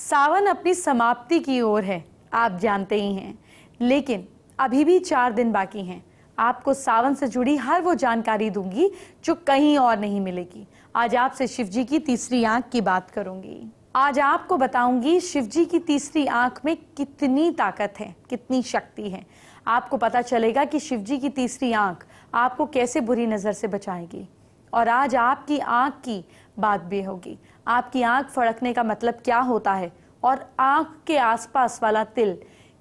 सावन अपनी समाप्ति की ओर है, आप जानते ही हैं, लेकिन अभी भी 4 दिन बाकी हैं। आपको सावन से जुड़ी हर वो जानकारी दूंगी जो कहीं और नहीं मिलेगी। आज आपसे शिव जी की तीसरी आंख की बात करूंगी। आज आपको बताऊंगी शिव जी की तीसरी आंख में कितनी ताकत है, कितनी शक्ति है। आपको पता चलेगा कि शिव जी की तीसरी आंख आपको कैसे बुरी नजर से बचाएगी। और आज आपकी आंख की बात भी होगी। आपकी आंख फड़कने का मतलब क्या होता है और आंख के आसपास वाला तिल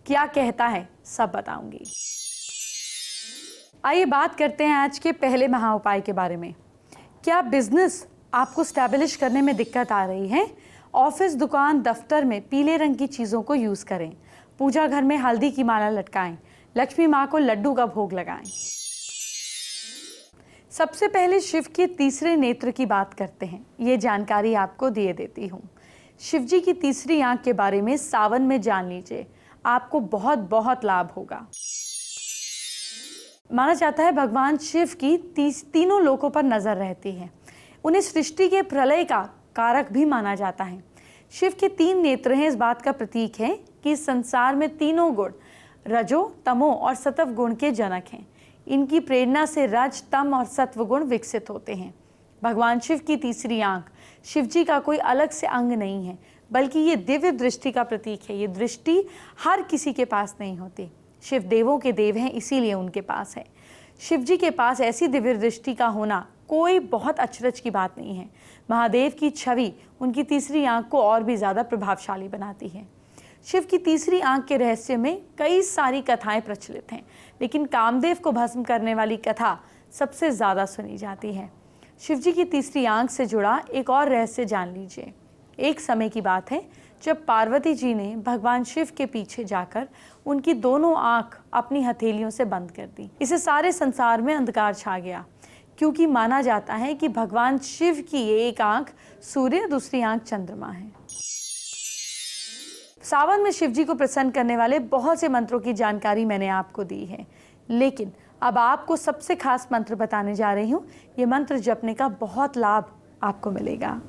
क्या कहता है, सब बताऊंगी। आइए बात करते हैं आज के पहले महा उपाय के बारे में। क्या बिजनेस आपको स्टैब्लिश करने में दिक्कत आ रही है? ऑफिस, दुकान, दफ्तर में पीले रंग की चीजों को यूज करें। पूजा घर में हल्दी की माला लटकाएं। लक्ष्मी माँ को लड्डू का भोग लगाएं। सबसे पहले शिव के तीसरे नेत्र की बात करते हैं। ये जानकारी आपको दिए देती हूँ। शिव जी की तीसरी आंख के बारे में सावन में जान लीजिए, आपको बहुत बहुत लाभ होगा। माना जाता है भगवान शिव की तीनों लोकों पर नजर रहती है। उन्हें सृष्टि के प्रलय का कारक भी माना जाता है। शिव के 3 नेत्र हैं, इस बात का प्रतीक है कि संसार में तीनों गुण रजो, तमो और सत्व गुण के जनक हैं। इनकी प्रेरणा से रज, तम और सत्व गुण विकसित होते हैं। भगवान शिव की तीसरी आंख शिव जी का कोई अलग से अंग नहीं है, बल्कि ये दिव्य दृष्टि का प्रतीक है। ये दृष्टि हर किसी के पास नहीं होती। शिव देवों के देव हैं, इसीलिए उनके पास है। शिव जी के पास ऐसी दिव्य दृष्टि का होना कोई बहुत अचरज की बात नहीं है। महादेव की छवि उनकी तीसरी आंख को और भी ज्यादा प्रभावशाली बनाती है। शिव की तीसरी आंख के रहस्य में कई सारी कथाएं प्रचलित हैं, लेकिन कामदेव को भस्म करने वाली कथा सबसे ज्यादा सुनी जाती है। शिव जी की तीसरी आंख से जुड़ा एक और रहस्य जान लीजिए। एक समय की बात है जब पार्वती जी ने भगवान शिव के पीछे जाकर उनकी दोनों आंख अपनी हथेलियों से बंद कर दी। इससे सारे संसार में अंधकार छा गया, क्योंकि माना जाता है कि भगवान शिव की एक आंख सूर्य, दूसरी आंख चंद्रमा है। सावन में शिव जी को प्रसन्न करने वाले बहुत से मंत्रों की जानकारी मैंने आपको दी है, लेकिन अब आपको सबसे खास मंत्र बताने जा रही हूँ। ये मंत्र जपने का बहुत लाभ आपको मिलेगा।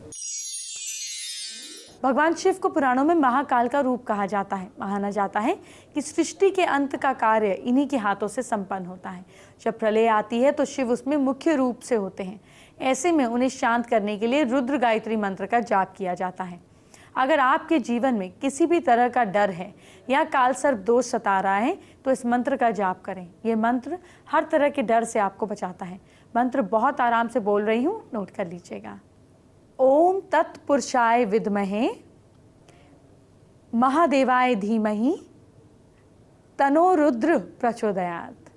भगवान शिव को पुराणों में महाकाल का रूप कहा जाता है। माना जाता है कि सृष्टि के अंत का कार्य इन्हीं के हाथों से संपन्न होता है। जब प्रलय आती है तो शिव उसमें मुख्य रूप से होते हैं। ऐसे में उन्हें शांत करने के लिए रुद्र गायत्री मंत्र का जाप किया जाता है। अगर आपके जीवन में किसी भी तरह का डर है या काल सर्प दोष सता रहा है तो इस मंत्र का जाप करें। यह मंत्र हर तरह के डर से आपको बचाता है। मंत्र बहुत आराम से बोल रही हूँ, नोट कर लीजिएगा। ओम तत्पुरुषाय विद्महे महादेवाय धीमहि तनो रुद्र प्रचोदयात्।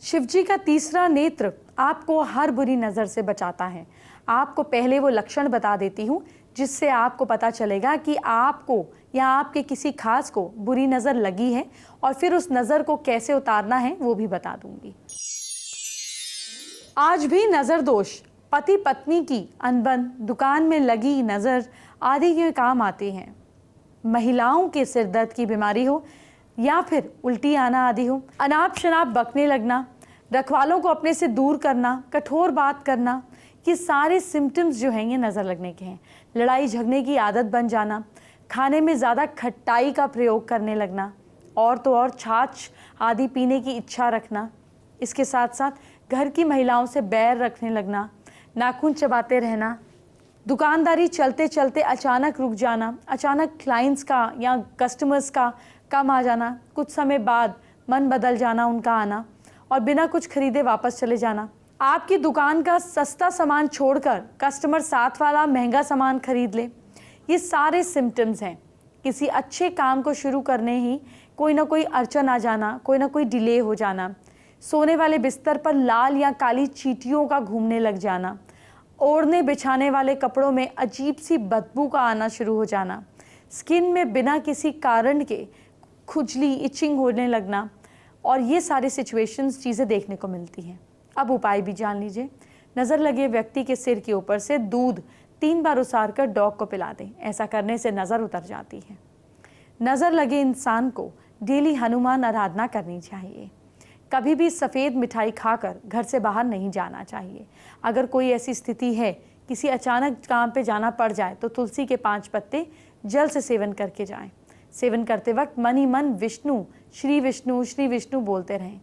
शिव जी का तीसरा नेत्र आपको हर बुरी नजर से बचाता है। आपको पहले वो लक्षण बता देती हूँ जिससे आपको पता चलेगा कि आपको या आपके किसी खास को बुरी नजर लगी है, और फिर उस नजर को कैसे उतारना है वो भी बता दूंगी। आज भी नजर दोष, पति पत्नी की अनबन, दुकान में लगी नजर आदि के काम आते हैं। महिलाओं के सिर दर्द की बीमारी हो या फिर उल्टी आना आदि हो, अनाप शनाप बकने लगना, रखवालों को अपने से दूर करना, कठोर बात करना, ये सारे सिम्टम्स जो हैं ये नज़र लगने के हैं। लड़ाई झगड़ने की आदत बन जाना, खाने में ज़्यादा खट्टाई का प्रयोग करने लगना, और तो और छाछ आदि पीने की इच्छा रखना, इसके साथ साथ घर की महिलाओं से बैर रखने लगना, नाखून चबाते रहना, दुकानदारी चलते चलते अचानक रुक जाना, अचानक क्लाइंट्स का या कस्टमर्स का कम आ जाना, कुछ समय बाद मन बदल जाना उनका आना, और बिना कुछ खरीदे वापस चले जाना, आपकी दुकान का सस्ता सामान छोड़कर कस्टमर साथ वाला महंगा सामान खरीद ले। ये सारे सिम्टम्स हैं। किसी अच्छे काम को शुरू करने ही कोई ना कोई अड़चन आ जाना, कोई ना कोई डिले हो जाना, सोने वाले बिस्तर पर लाल या काली चींटियों का घूमने लग जाना, ओढ़ने बिछाने वाले कपड़ों में अजीब सी बदबू का आना शुरू हो जाना, स्किन में बिना किसी कारण के खुजली, इचिंग होने लगना, और ये सारी सिचुएशंस चीज़ें देखने को मिलती हैं। अब उपाय भी जान लीजिए। नज़र लगे व्यक्ति के सिर के ऊपर से दूध 3 बार उसार कर डॉग को पिला दें। ऐसा करने से नज़र उतर जाती है। नज़र लगे इंसान को डेली हनुमान आराधना करनी चाहिए। कभी भी सफ़ेद मिठाई खाकर घर से बाहर नहीं जाना चाहिए। अगर कोई ऐसी स्थिति है किसी अचानक काम पे जाना पड़ जाए तो तुलसी के 5 पत्ते जल से सेवन करके जाएं। सेवन करते वक्त मन ही मन विष्णु श्री विष्णु बोलते रहें।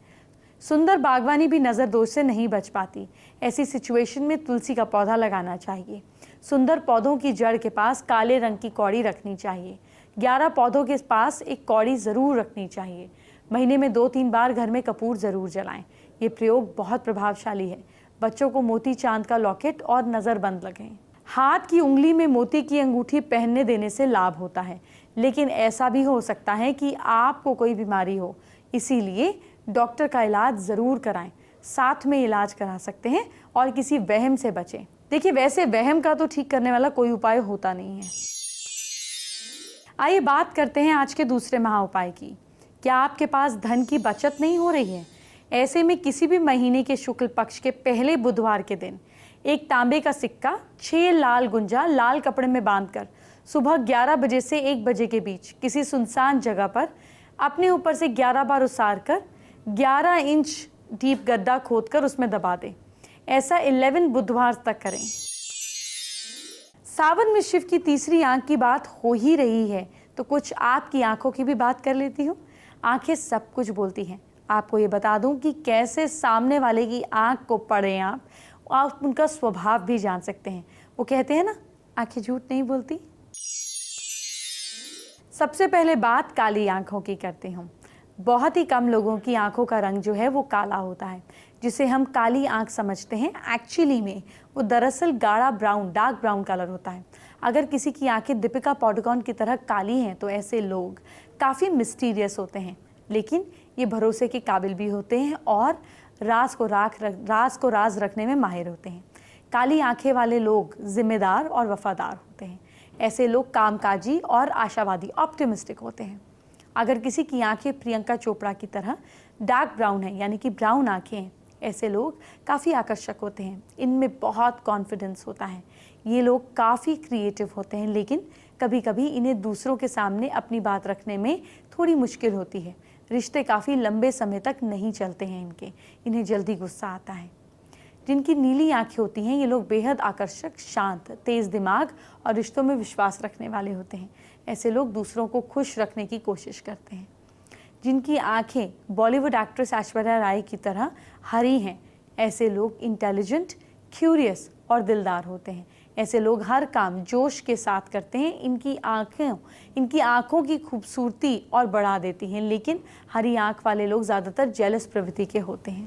सुंदर बागवानी भी नज़र दोष से नहीं बच पाती। ऐसी सिचुएशन में तुलसी का पौधा लगाना चाहिए। सुंदर पौधों की जड़ के पास काले रंग की कौड़ी रखनी चाहिए। 11 पौधों के पास एक कौड़ी ज़रूर रखनी चाहिए। महीने में 2-3 बार घर में कपूर ज़रूर जलाएं। ये प्रयोग बहुत प्रभावशाली है। बच्चों को मोती चांद का लॉकेट और नज़रबंद लगाएं। हाथ की उंगली में मोती की अंगूठी पहनने देने से लाभ होता है, लेकिन ऐसा भी हो सकता है कि आपको कोई बीमारी हो, इसीलिए डॉक्टर का इलाज ज़रूर कराएं। साथ में इलाज करा सकते हैं और किसी वहम से बचें। देखिए, वैसे वहम का तो ठीक करने वाला कोई उपाय होता नहीं है। आइए बात करते हैं आज के दूसरे महा उपाय की। क्या आपके पास धन की बचत नहीं हो रही है? ऐसे में किसी भी महीने के शुक्ल पक्ष के पहले बुधवार के दिन एक तांबे का सिक्का 6 लाल गुंजा लाल कपड़े में बांधकर सुबह 11 बजे से 1 बजे के बीच किसी सुनसान जगह पर अपने ऊपर से 11 बार उसार कर 11 इंच डीप गड्ढा खोदकर उसमें दबा दें। ऐसा 11 बुधवार तक करें। सावन में शिव की तीसरी आंख की बात हो ही रही है तो कुछ आपकी आंखों की भी बात कर लेती हूँ। आंखें सब कुछ बोलती हैं। आपको ये बता दूं कि कैसे सामने वाले की आंख को पढ़ें आप उनका स्वभाव भी जान सकते हैं। वो कहते हैं ना, आंखें झूठ नहीं बोलती। सबसे पहले बात काली आंखों की करती हूँ। बहुत ही कम लोगों की आंखों का रंग जो है वो काला होता है, जिसे हम काली आंख समझते हैं। एक्चुअली में वो दरअसल गाढ़ा ब्राउन, डार्क ब्राउन कलर होता है। अगर किसी की आंखें दीपिका पादुकोण की तरह काली हैं तो ऐसे लोग काफ़ी मिस्टीरियस होते हैं, लेकिन ये भरोसे के काबिल भी होते हैं और राज को राज रखने में माहिर होते हैं। काली आंखें वाले लोग जिम्मेदार और वफादार होते हैं। ऐसे लोग कामकाजी और आशावादी, ऑप्टिमिस्टिक होते हैं। अगर किसी की आंखें प्रियंका चोपड़ा की तरह डार्क ब्राउन है, यानी कि ब्राउन आंखें हैं, ऐसे लोग काफ़ी आकर्षक होते हैं। इनमें बहुत कॉन्फिडेंस होता है। ये लोग काफ़ी क्रिएटिव होते हैं, लेकिन कभी कभी इन्हें दूसरों के सामने अपनी बात रखने में थोड़ी मुश्किल होती है। रिश्ते काफ़ी लंबे समय तक नहीं चलते हैं इन्हें जल्दी गुस्सा आता है। जिनकी नीली आंखें होती हैं, ये लोग बेहद आकर्षक, शांत, तेज़ दिमाग और रिश्तों में विश्वास रखने वाले होते हैं। ऐसे लोग दूसरों को खुश रखने की कोशिश करते हैं। जिनकी आंखें बॉलीवुड एक्ट्रेस ऐश्वर्या राय की तरह हरी हैं, ऐसे लोग इंटेलिजेंट, क्यूरियस और दिलदार होते हैं। ऐसे लोग हर काम जोश के साथ करते हैं। इनकी आंखों की खूबसूरती और बढ़ा देती हैं, लेकिन हरी आंख वाले लोग ज़्यादातर जेलस प्रवृत्ति के होते हैं।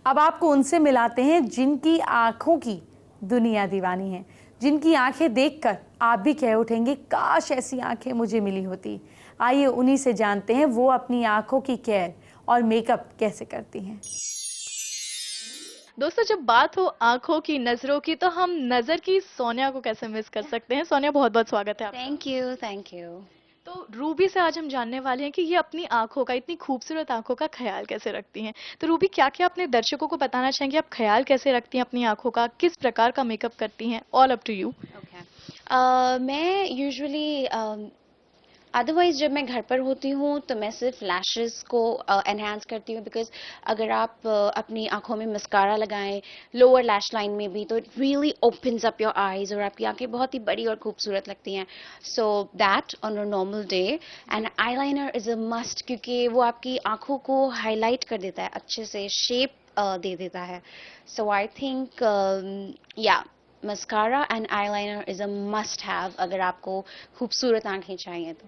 अब आपको उनसे मिलाते हैं जिनकी आंखों की दुनिया दीवानी है, जिनकी आंखें देखकर आप भी कह उठेंगे, काश ऐसी आंखें मुझे मिली होती। आइए उन्हीं से जानते हैं वो अपनी आंखों की केयर और मेकअप कैसे करती हैं। दोस्तों, जब बात हो आंखों की, नजरों की, तो हम नजर की सोनिया को कैसे मिस कर सकते हैं। सोनिया, बहुत बहुत स्वागत है आपका। Thank you. तो रूबी से आज हम जानने वाले हैं कि ये अपनी आंखों का, इतनी खूबसूरत आंखों का ख्याल कैसे रखती हैं। तो रूबी, क्या क्या अपने दर्शकों को बताना चाहेंगे, आप ख्याल कैसे रखती हैं अपनी आंखों का, किस प्रकार का मेकअप करती हैं? All up to you. मैं यूजुअली अदरवाइज जब मैं घर पर होती हूँ तो मैं सिर्फ लैशेस को एनहांस करती हूँ, बिकॉज अगर आप अपनी आंखों में मस्कारा लगाएं लोअर लैश लाइन में भी, तो it really opens up your eyes और आपकी आंखें बहुत ही बड़ी और खूबसूरत लगती हैं। So that on a normal day. And eyeliner is a must, क्योंकि वो आपकी आंखों को हाईलाइट कर देता है, अच्छे से शेप दे देता है। सो आई थिंक या mascara and eyeliner is a must have अगर आपको खूबसूरत आंखें चाहिए तो।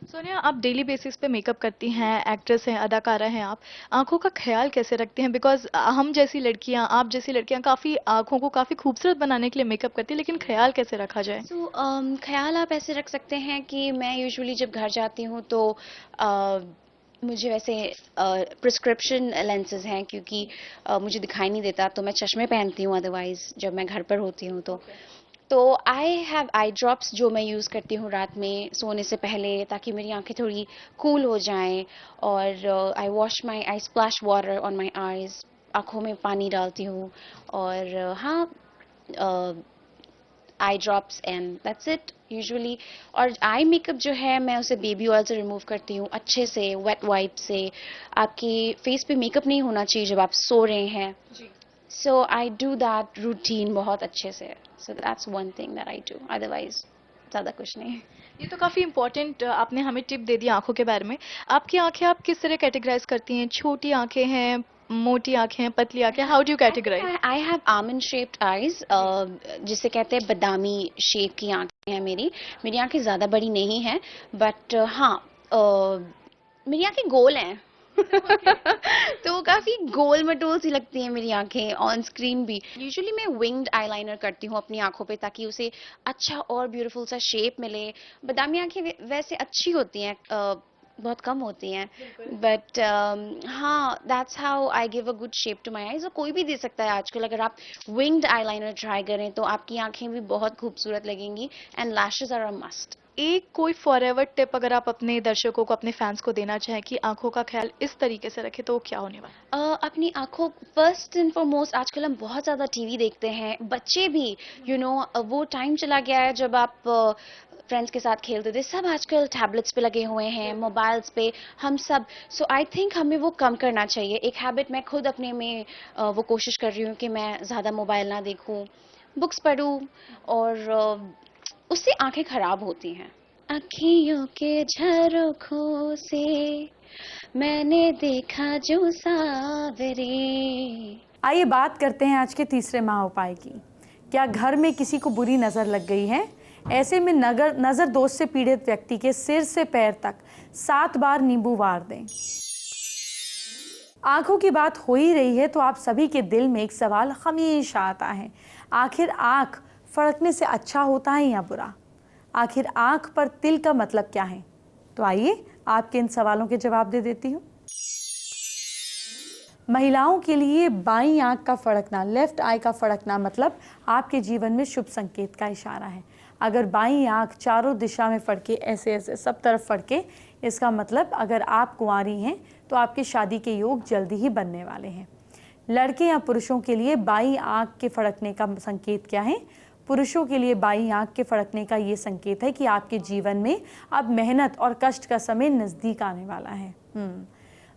सोनिया, आप डेली बेसिस पे मेकअप करती हैं, एक्ट्रेस हैं, अदाकारा हैं, आप आंखों का ख्याल कैसे रखती हैं? बिकॉज हम जैसी लड़कियां, आप जैसी लड़कियां काफ़ी आंखों को काफ़ी खूबसूरत बनाने के लिए मेकअप करती हैं, लेकिन ख्याल कैसे रखा जाए? ख्याल आप ऐसे रख सकते हैं कि मैं यूजुअली जब घर जाती हूँ तो मुझे वैसे प्रिस्क्रिप्शन लेंसेज हैं, क्योंकि मुझे दिखाई नहीं देता तो मैं चश्मे पहनती हूँ अदरवाइज जब मैं घर पर होती हूँ तो आई हैव आई ड्रॉप्स जो मैं यूज़ करती हूँ रात में सोने से पहले, ताकि मेरी आंखें थोड़ी कूल हो जाएं। और I wash my eye splash water on my eyes, आँखों में पानी डालती हूँ। और हाँ, eye drops and that's it usually. और आई मेकअप जो है मैं उसे बेबी ऑयल से रिमूव करती हूँ अच्छे से, वेट वाइप से। आपके फेस पे मेकअप नहीं होना चाहिए जब आप सो रहे हैं। सो आई डू दैट रूटीन बहुत अच्छे से. So that's one thing that I do, otherwise ज़्यादा कुछ नहीं. ये तो काफ़ी इम्पोर्टेंट आपने हमें टिप दे दी आँखों के बारे में। आपकी आँखें आप किस तरह कैटेगराइज़ करती हैं? छोटी आँखें हैं, मोटी आँखें हैं, पतली आँखें हैं, how do you categorise? I have almond shaped eyes, जिसे कहते हैं बादामी शेप की आंखें हैं मेरी. मेरी आंखें ज़्यादा बड़ी नहीं हैं, बट हाँ, मेरी आंखें गोल हैं. तो काफ़ी गोल मटोल सी लगती हैं मेरी आंखें ऑन स्क्रीन भी. यूजुअली मैं विंग्ड आईलाइनर करती हूँ अपनी आंखों पे, ताकि उसे अच्छा और ब्यूटीफुल सा शेप मिले. बादामी आंखें वैसे अच्छी होती हैं, बहुत कम होती हैं, बट हाँ, that's how I give a good shape to my eyes. और कोई भी दे सकता है आजकल. अगर आप विंग्ड आईलाइनर ट्राई करें तो आपकी आंखें भी बहुत खूबसूरत लगेंगी. And lashes are a must. एक कोई फॉरएवर टिप अगर आप अपने दर्शकों को, अपने फैंस को देना चाहें कि आँखों का ख्याल इस तरीके से रखें, तो वो क्या होने वाला है? अपनी आंखों, फर्स्ट एंड फॉरमोस्ट, आजकल हम बहुत ज़्यादा टीवी देखते हैं, बच्चे भी, वो टाइम चला गया है जब आप फ्रेंड्स के साथ खेलते थे. सब आजकल टैबलेट्स पे लगे हुए हैं, मोबाइल्स पे, हम सब. सो आई थिंक हमें वो कम करना चाहिए. एक हैबिट मैं खुद अपने में वो कोशिश कर रही हूँ कि मैं ज़्यादा मोबाइल ना देखूँ, बुक्स पढूँ, और उससे आंखें खराब होती हैं. अखियों के झरोखों से मैंने देखा जो सावरे. आइए बात करते हैं आज के तीसरे महा उपाय की. क्या घर में किसी को बुरी नज़र लग गई है? ऐसे में नज़र दोष से पीड़ित व्यक्ति के सिर से पैर तक 7 बार नींबू वार दें. आंखों की बात हो ही रही है तो आप सभी के दिल में एक सवाल हमेशा आता है, आखिर आंख फड़कने से अच्छा होता है या बुरा? आखिर आंख पर तिल का मतलब क्या है? तो आइए आपके इन सवालों के जवाब दे देती हूँ. महिलाओं के लिए बाईं आंख का फड़कना, लेफ्ट आई का फड़कना, मतलब आपके जीवन में शुभ संकेत का इशारा है. अगर बाईं आंख चारों दिशा में फड़के, ऐसे ऐसे सब तरफ फड़के, इसका मतलब अगर आप कुंवारी हैं तो आपकी शादी के योग जल्दी ही बनने वाले हैं. लड़के या पुरुषों के लिए बाईं आंख के फड़कने का संकेत क्या है? पुरुषों के लिए बाईं आंख के फड़कने का ये संकेत है कि आपके जीवन में अब मेहनत और कष्ट का समय नज़दीक आने वाला है.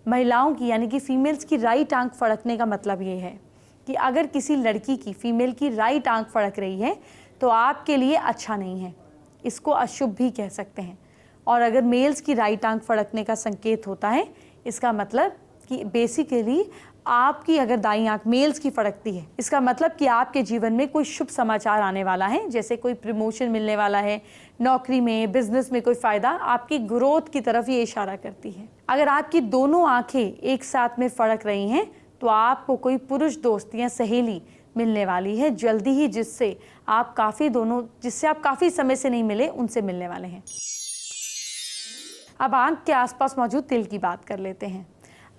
महिलाओं की यानी कि फीमेल्स की राइट आंख फड़कने का मतलब ये है कि अगर किसी लड़की की, फीमेल की राइट आंख फड़क रही है तो आपके लिए अच्छा नहीं है, इसको अशुभ भी कह सकते हैं. और अगर मेल्स की राइट आंख फड़कने का संकेत होता है, इसका मतलब कि बेसिकली आपकी अगर दाईं आंख मेल्स की फड़कती है, इसका मतलब कि आपके जीवन में कोई शुभ समाचार आने वाला है, जैसे कोई प्रमोशन मिलने वाला है, नौकरी में, बिजनेस में कोई फायदा, आपकी ग्रोथ की तरफ ये इशारा करती है. अगर आपकी दोनों आंखें एक साथ में फड़क रही हैं तो आपको कोई पुरुष दोस्त या सहेली मिलने वाली है जल्दी ही, जिससे आप काफ़ी समय से नहीं मिले, उनसे मिलने वाले हैं. अब आंख के आसपास मौजूद तिल की बात कर लेते हैं.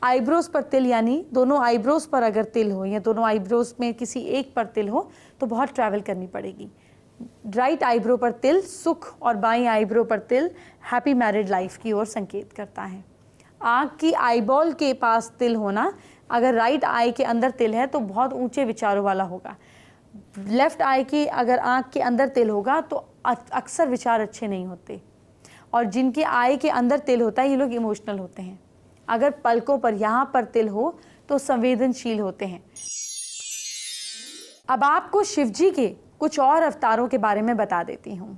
आईब्रोज पर तिल, यानी दोनों आईब्रोज पर अगर तिल हो या दोनों आईब्रोज में किसी एक पर तिल हो तो बहुत ट्रैवल करनी पड़ेगी. राइट आईब्रो पर तिल सुख और बाईं आईब्रो पर तिल हैप्पी मैरिड लाइफ की ओर संकेत करता है. आँख की आईबॉल के पास तिल होना, अगर राइट आई के अंदर तिल है तो बहुत ऊंचे विचारों वाला होगा. लेफ्ट आई की अगर आँख के अंदर तिल होगा तो अक्सर विचार अच्छे नहीं होते. और जिनके आई के अंदर तिल होता है ये लोग इमोशनल होते हैं. अगर पलकों पर यहाँ पर तिल हो तो संवेदनशील होते हैं. अब आपको शिवजी के कुछ और अवतारों के बारे में बता देती हूँ.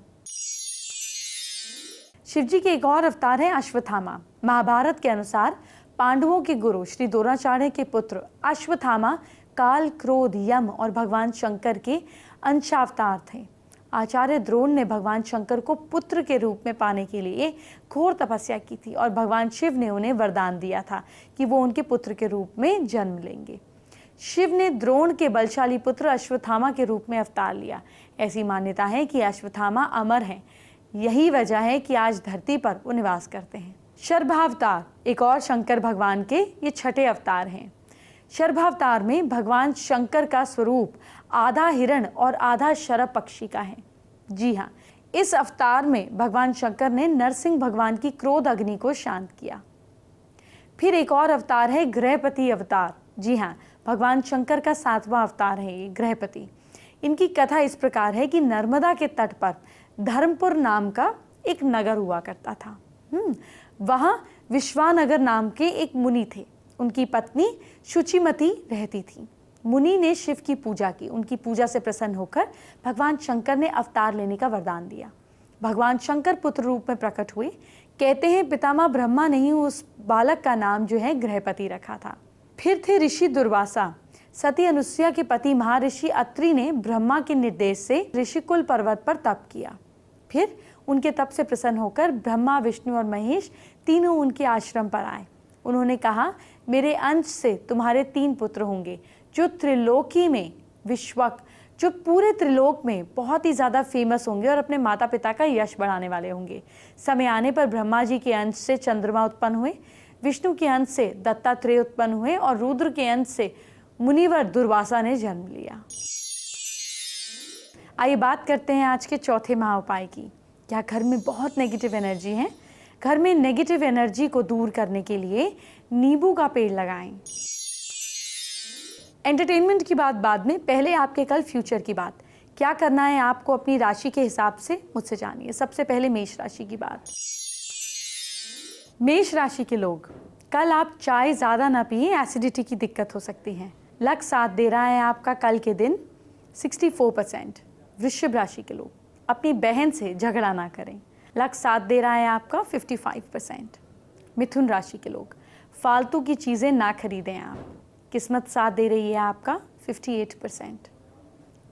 शिवजी के एक और अवतार है अश्वत्थामा. महाभारत के अनुसार पांडवों के गुरु श्री द्रोणाचार्य के पुत्र अश्वत्थामा काल, क्रोध, यम और भगवान शंकर के अंशावतार थे. आचार्य द्रोण ने भगवान शंकर को पुत्र के रूप में पाने के लिए घोर तपस्या की थी और भगवान शिव ने उन्हें वरदान दिया था कि वो उनके पुत्र के रूप में जन्म लेंगे. शिव ने द्रोण के बलशाली पुत्र अश्वत्थामा के रूप में अवतार लिया. ऐसी मान्यता है कि अश्वत्थामा अमर हैं. यही वजह है कि आज धरती पर वो निवास करते हैं. शर्भावतार एक और शंकर भगवान के ये छठे अवतार हैं. शर्भावतार में भगवान शंकर का स्वरूप आधा हिरण और आधा शरभ पक्षी का है. जी हाँ, इस अवतार में भगवान शंकर ने नरसिंह भगवान की क्रोध अग्नि को शांत किया. फिर एक और अवतार है गृहपति अवतार. जी हाँ, भगवान शंकर का 7वां अवतार है ये गृहपति. इनकी कथा इस प्रकार है कि नर्मदा के तट पर धर्मपुर नाम का एक नगर हुआ करता था. वहाँ विश्वानगर नाम के एक मुनि थे. उनकी पत्नी शुचिमती रहती थी. मुनि ने शिव की पूजा की। उनकी पूजा से प्रसन्न होकर भगवान शंकर ने अवतार लेने का वरदान दिया। भगवान शंकर पुत्र रूप में प्रकट हुए। कहते हैं पितामह ब्रह्मा ने ही उस बालक का नाम जो है गृहपति रखा था। फिर थे ऋषि दुर्वासा। सती अनुसुईया के पति महर्षि अत्रि ने ब्रह्मा के निर्देश से ऋषिकुल पर्वत पर तप किया। फिर उनके तप से प्रसन्न होकर ब्रह्मा, विष्णु और महेश तीनों उनके आश्रम पर आए। उन्होंने कहा, मेरे अंश से तुम्हारे 3 पुत्र होंगे जो त्रिलोकी में विश्वक, जो पूरे त्रिलोक में बहुत ही ज़्यादा फेमस होंगे और अपने माता पिता का यश बढ़ाने वाले होंगे। समय आने पर ब्रह्मा जी के अंश से चंद्रमा उत्पन्न हुए, विष्णु के अंश से दत्तात्रेय उत्पन्न हुए और रुद्र के अंश से मुनिवर दुर्वासा ने जन्म लिया। आइए बात करते हैं आज के चौथे महाउपाय की। क्या घर में बहुत नेगेटिव एनर्जी है? घर में नेगेटिव एनर्जी को दूर करने के लिए नींबू का पेड़ लगाएं। एंटरटेनमेंट की बात बाद में, पहले आपके कल फ्यूचर की बात। क्या करना है आपको अपनी राशि के हिसाब से मुझसे जानिए। सबसे पहले मेष राशि की बात। मेष राशि के लोग, कल आप चाय ज़्यादा ना पिए, एसिडिटी की दिक्कत हो सकती है। लक साथ दे रहा है आपका कल के दिन 64%। वृषभ राशि के लोग, अपनी बहन से झगड़ा ना करें। लक साथ दे रहा है आपका 55%। मिथुन राशि के लोग, फालतू की चीज़ें ना खरीदें आप। किस्मत साथ दे रही है आपका 58%।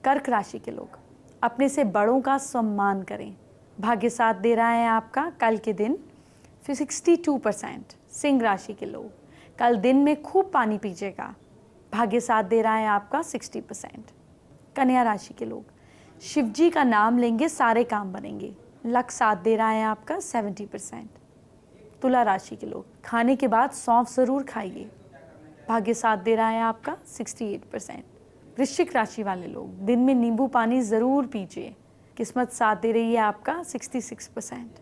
कर्क राशि के लोग, अपने से बड़ों का सम्मान करें। भाग्य साथ दे रहा है आपका कल के दिन 62%। सिंह राशि के लोग, कल दिन में खूब पानी पीजिएगा। भाग्य साथ दे रहा है आपका 60%। कन्या राशि के लोग, शिव जी का नाम लेंगे सारे काम बनेंगे। लक साथ दे रहा है आपका 70%। तुला राशि के लोग, खाने के बाद सौंफ ज़रूर खाइए। भाग्य साथ दे रहा है आपका 68%। वृश्चिक राशि वाले लोग, दिन में नींबू पानी ज़रूर पीजिए। किस्मत साथ दे रही है आपका 66%।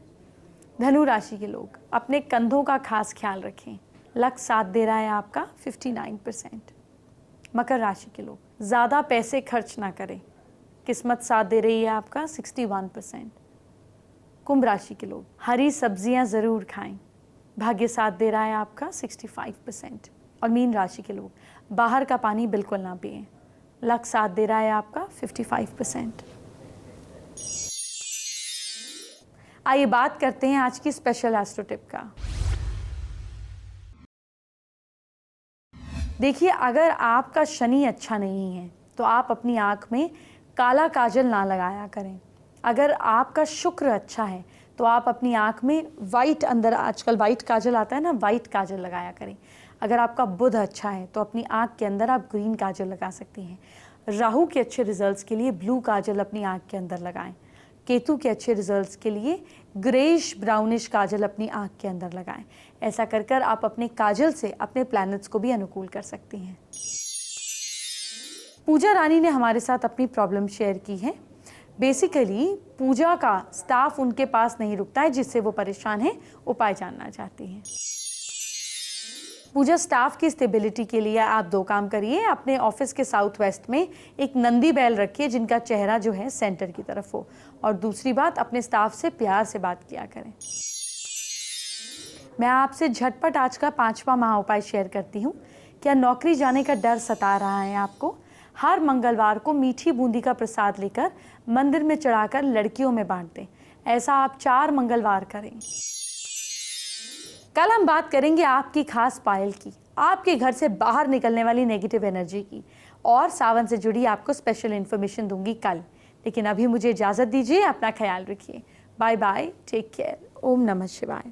धनु राशि के लोग, अपने कंधों का खास ख्याल रखें। लक साथ दे रहा है आपका 59%। मकर राशि के लोग, ज़्यादा पैसे खर्च ना करें। किस्मत साथ दे रही है आपका 61%। कुंभ राशि के लोग, हरी सब्जियां ज़रूर खाएं। भाग्य साथ दे रहा है आपका 65%। और मीन राशि के लोग, बाहर का पानी बिल्कुल ना पिएं। लक साथ दे रहा है आपका 55%। आइए बात करते हैं आज की स्पेशल एस्ट्रो टिप का। देखिए, अगर आपका शनि अच्छा नहीं है तो आप अपनी आँख में काला काजल ना लगाया करें। अगर आपका शुक्र अच्छा है तो आप अपनी आँख में वाइट, अंदर आजकल वाइट काजल आता है ना, वाइट काजल लगाया करें। अगर आपका बुध अच्छा है तो अपनी आँख के अंदर आप ग्रीन काजल लगा सकती हैं। राहु के अच्छे रिजल्ट्स के लिए ब्लू काजल अपनी आँख के अंदर लगाएं। केतु के अच्छे रिजल्ट्स के लिए ग्रेइश ब्राउनिश काजल अपनी आँख के अंदर लगाएं। ऐसा कर कर आप अपने काजल से अपने प्लैनेट्स को भी अनुकूल कर सकती हैं। पूजा रानी ने हमारे साथ अपनी प्रॉब्लम शेयर की है। बेसिकली पूजा का स्टाफ उनके पास नहीं रुकता है, जिससे वो परेशान है। उपाय जानना चाहती हैं। पूजा स्टाफ की स्टेबिलिटी के लिए आप 2 काम करिए। अपने ऑफिस के साउथ वेस्ट में एक नंदी बैल रखिए जिनका चेहरा जो है सेंटर की तरफ हो। और दूसरी बात, अपने स्टाफ से प्यार से बात किया करें। मैं आपसे झटपट आज का 5वां महाउपाय शेयर करती हूँ। क्या नौकरी जाने का डर सता रहा है आपको? हर मंगलवार को मीठी बूंदी का प्रसाद लेकर मंदिर में चढ़ाकर लड़कियों में बांट दें। ऐसा आप 4 मंगलवार करें। कल हम बात करेंगे आपकी खास पायल की, आपके घर से बाहर निकलने वाली नेगेटिव एनर्जी की, और सावन से जुड़ी आपको स्पेशल इन्फॉर्मेशन दूंगी कल। लेकिन अभी मुझे इजाज़त दीजिए। अपना ख्याल रखिए। Bye bye, take care. ओम नमः शिवाय।